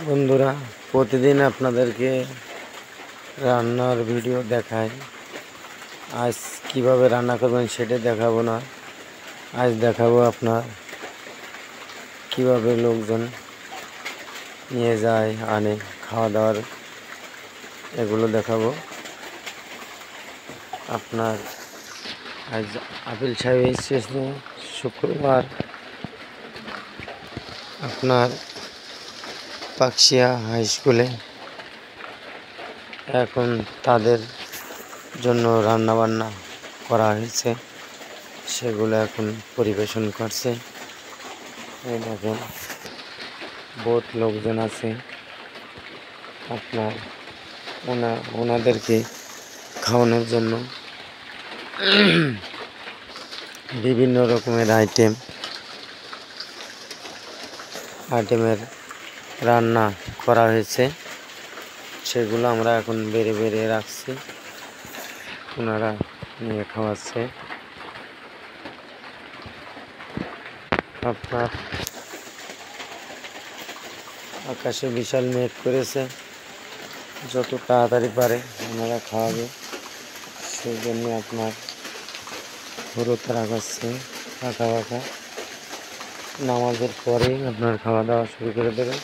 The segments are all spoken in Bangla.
বন্ধুরা, প্রতিদিন আপনাদেরকে রান্নার ভিডিও দেখাই। আজ কিভাবে রান্না করবেন সেটা দেখাবো না, আজ দেখাবো আপনার কিভাবে লোকজন নিয়ে যায় আনে খাওয়া দাওয়ার, এগুলো দেখাবো। আপনার আজ আপিল সাহেব এসেছে শুক্রবার আপনার পাকশিয়া হাই স্কুলে। এখন তাদের জন্য রান্না বান্না করা হয়েছে, সেগুলো এখন পরিবেশন করছে। এই দেখেন বহুত লোকজন আছে, আপনার ওনাদেরকে খাওয়ানোর জন্য বিভিন্ন রকমের আইটেমের রান্না করা হয়েছে, সেগুলো আমরা এখন বেড়ে বেড়ে রাখছি, ওনারা নিয়ে খাওয়াচ্ছে। আপনার আকাশে বিশাল মেঘ করেছে, যত তাড়াতাড়ি পারে ওনারা খাওয়াবে, সেই জন্য আপনার হলুদ রাখাচ্ছে ফাঁকা ফাঁকা। নামাজের পরে আপনার খাওয়া দাওয়া শুরু করে দেবে।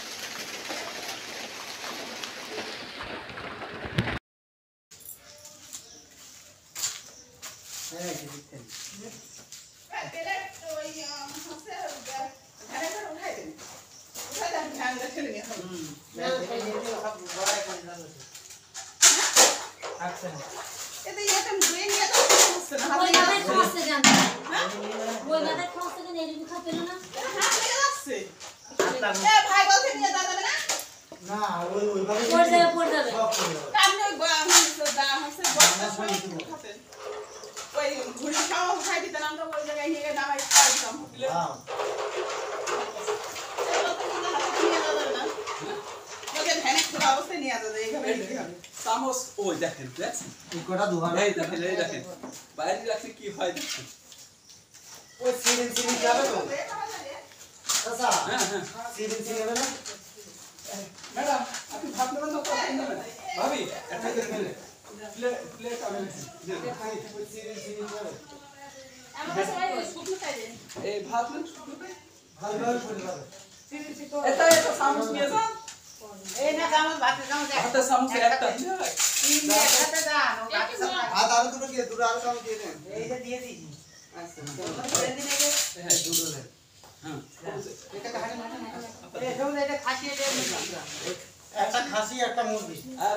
একটা খাসি একটা মুরগি আর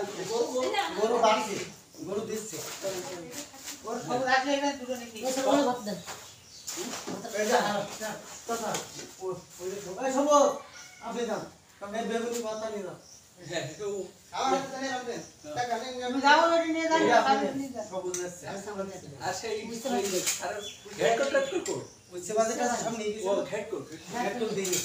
গরু বাড়ছে, গরু দিচ্ছে ওর সব রাখলে এখানে দুটো নাকি এটা কথা ওই সব আপনি যান তুমি বেগুনি পাতা নিয়ে যাও। হ্যাঁ তো আমার জানি রাখবেন টাকা নিয়ে যাও, ওই নিয়ে যান সব উঠছে আর সেই আর হেড করতে করব ওই সেবাটা সব নিয়ে গেছে, ও হেড করতে দিই।